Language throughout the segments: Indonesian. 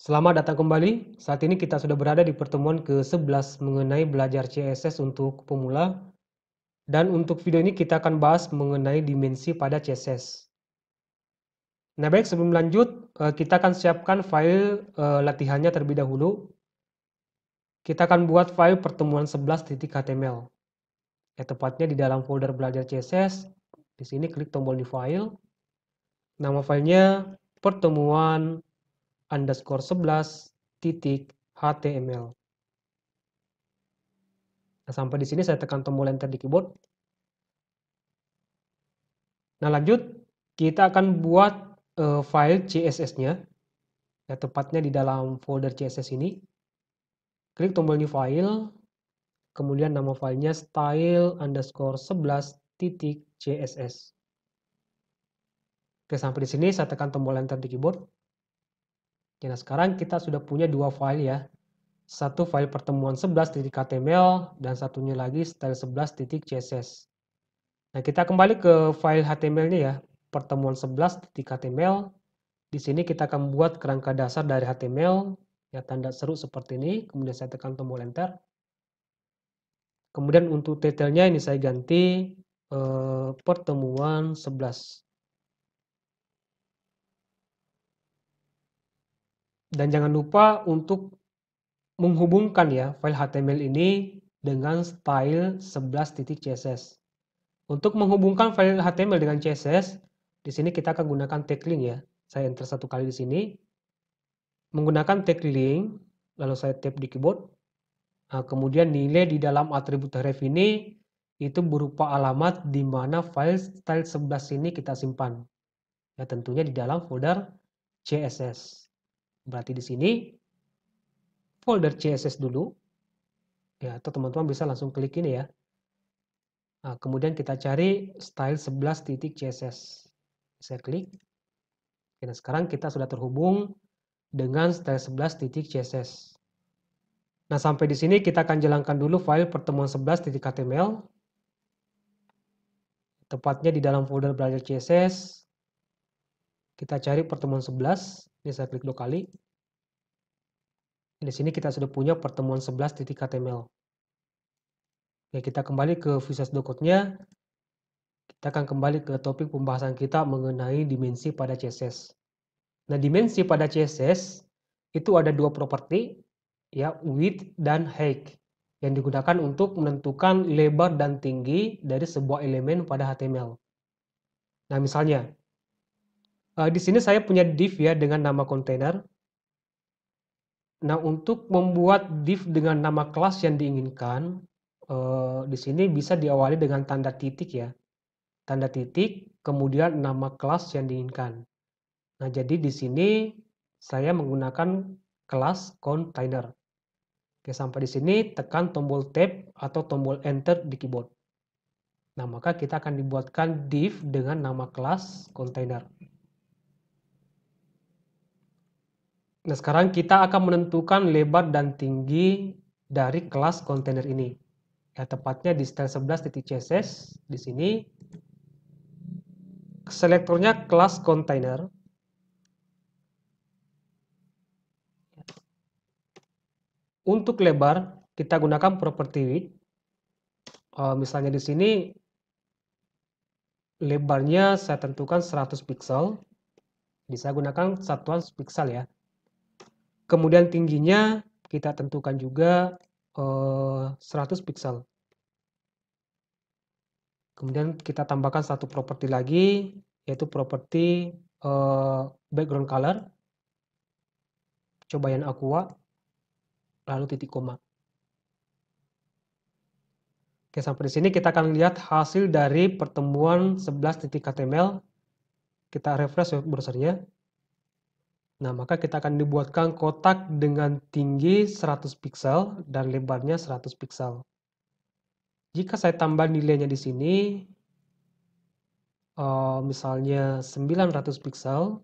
Selamat datang kembali. Saat ini kita sudah berada di pertemuan ke-11 mengenai belajar CSS untuk pemula. Dan untuk video ini kita akan bahas mengenai dimensi pada CSS. Nah baik, sebelum lanjut, kita akan siapkan file latihannya terlebih dahulu. Kita akan buat file pertemuan 11.html. Ya, tepatnya di dalam folder belajar CSS. Di sini klik tombol new file. Nama filenya pertemuan underscore 11.html. Nah, sampai di sini saya tekan tombol enter di keyboard. Nah, lanjut kita akan buat file CSS-nya, ya, tepatnya di dalam folder CSS ini. Klik tombol new file, kemudian nama filenya style underscore 11.css. Oke, sampai di sini saya tekan tombol enter di keyboard. Oke, nah sekarang kita sudah punya dua file ya. Satu file pertemuan 11.html dan satunya lagi style 11.css. Nah, kita kembali ke file HTML-nya ya, pertemuan 11.html. Di sini kita akan buat kerangka dasar dari HTML, ya, tanda seru seperti ini, kemudian saya tekan tombol enter. Kemudian untuk title-nya ini saya ganti pertemuan 11. Dan jangan lupa untuk menghubungkan ya file HTML ini dengan style 11.css. Untuk menghubungkan file HTML dengan CSS, di sini kita akan gunakan tag link ya. Saya enter satu kali di sini. Menggunakan tag link, lalu saya tap di keyboard. Nah, kemudian nilai di dalam atribut href ini itu berupa alamat di mana file style 11 ini kita simpan. Ya, tentunya di dalam folder CSS. Berarti di sini folder CSS dulu. Ya, atau teman-teman bisa langsung klik ini ya. Nah, kemudian kita cari style 11.css. Saya klik. Nah, sekarang kita sudah terhubung dengan style 11.css. Nah, sampai di sini kita akan jalankan dulu file pertemuan 11.html. Tepatnya di dalam folder belajar CSS. Kita cari pertemuan 11. Ini saya klik 2 kali. Di sini kita sudah punya pertemuan 11.html. Ya, kita kembali ke Visual Studio Code-nya. Kita akan kembali ke topik pembahasan kita mengenai dimensi pada CSS. Nah, dimensi pada CSS itu ada dua properti, ya, width dan height, yang digunakan untuk menentukan lebar dan tinggi dari sebuah elemen pada HTML. Nah, misalnya, di sini saya punya div ya dengan nama container. Nah, untuk membuat div dengan nama kelas yang diinginkan, di sini bisa diawali dengan tanda titik ya. Tanda titik, kemudian nama kelas yang diinginkan. Nah, jadi di sini saya menggunakan kelas container. Oke, sampai di sini tekan tombol tab atau tombol enter di keyboard. Nah, maka kita akan dibuatkan div dengan nama kelas container. Nah, sekarang kita akan menentukan lebar dan tinggi dari kelas container ini. Ya, tepatnya di style 11.css. Di sini selektornya kelas container. Untuk lebar kita gunakan property width. Misalnya di sini lebarnya saya tentukan 100 pixel. Bisa gunakan satuan pixel ya. Kemudian tingginya kita tentukan juga 100 pixel. Kemudian kita tambahkan satu properti lagi, yaitu properti background color. Coba yang aqua, lalu titik koma. Oke, sampai di sini kita akan lihat hasil dari pertemuan 11.html. Kita refresh web browsernya. Nah, maka kita akan dibuatkan kotak dengan tinggi 100 pixel dan lebarnya 100 pixel. Jika saya tambah nilainya di sini, misalnya 900 pixel,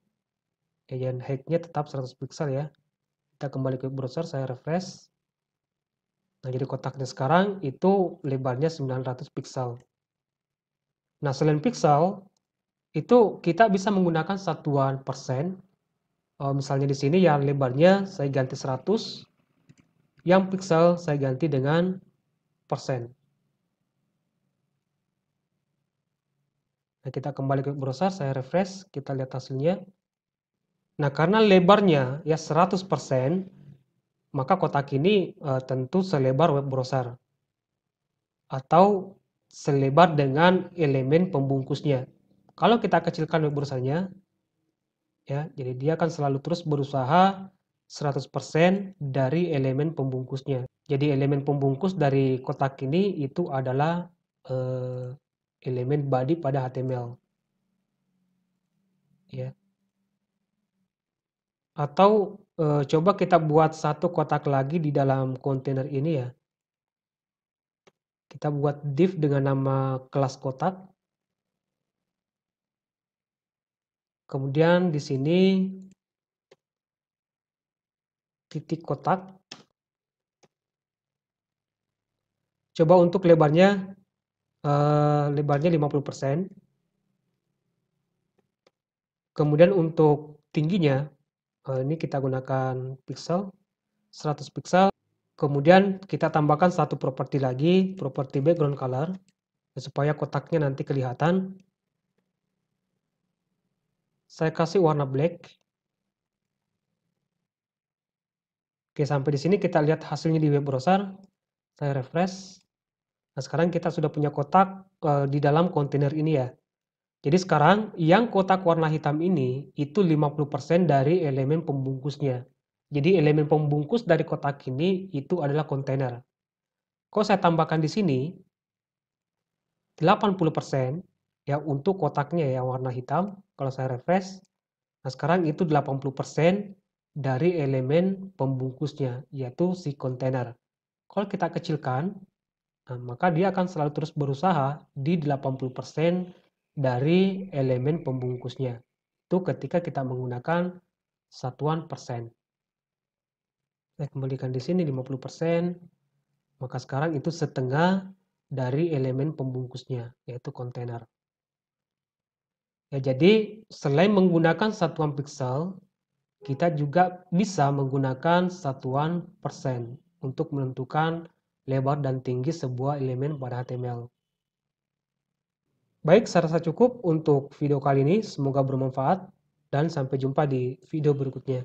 dan height-nya tetap 100 pixel ya. Kita kembali ke browser, saya refresh. Nah, jadi kotaknya sekarang itu lebarnya 900 pixel. Nah, selain pixel, itu kita bisa menggunakan satuan persen Misalnya di sini yang lebarnya saya ganti 100, yang pixel saya ganti dengan persen. Nah, kita kembali ke browser, saya refresh, kita lihat hasilnya. Nah, karena lebarnya ya 100%, maka kotak ini tentu selebar web browser atau selebar dengan elemen pembungkusnya. Kalau kita kecilkan web browsernya, ya, jadi dia akan selalu terus berusaha 100% dari elemen pembungkusnya. Jadi elemen pembungkus dari kotak ini itu adalah elemen body pada HTML. Ya. Atau coba kita buat satu kotak lagi di dalam kontainer ini ya. Kita buat div dengan nama kelas kotak. Kemudian di sini titik kotak. Coba untuk lebarnya 50%. Kemudian untuk tingginya ini kita gunakan pixel 100 pixel. Kemudian kita tambahkan satu properti lagi, properti background color, supaya kotaknya nanti kelihatan. Saya kasih warna black. Oke, sampai di sini kita lihat hasilnya di web browser. Saya refresh. Nah, sekarang kita sudah punya kotak di dalam kontainer ini ya. Jadi sekarang yang kotak warna hitam ini itu 50% dari elemen pembungkusnya. Jadi elemen pembungkus dari kotak ini itu adalah kontainer. Kalau saya tambahkan di sini 80% ya untuk kotaknya yang warna hitam, kalau saya refresh, nah sekarang itu 80% dari elemen pembungkusnya, yaitu si kontainer. Kalau kita kecilkan, nah, maka dia akan selalu terus berusaha di 80% dari elemen pembungkusnya. Itu ketika kita menggunakan satuan persen. Saya kembalikan di sini 50%, maka sekarang itu setengah dari elemen pembungkusnya, yaitu kontainer. Ya, jadi selain menggunakan satuan pixel, kita juga bisa menggunakan satuan persen untuk menentukan lebar dan tinggi sebuah elemen pada HTML. Baik, saya rasa cukup untuk video kali ini. Semoga bermanfaat dan sampai jumpa di video berikutnya.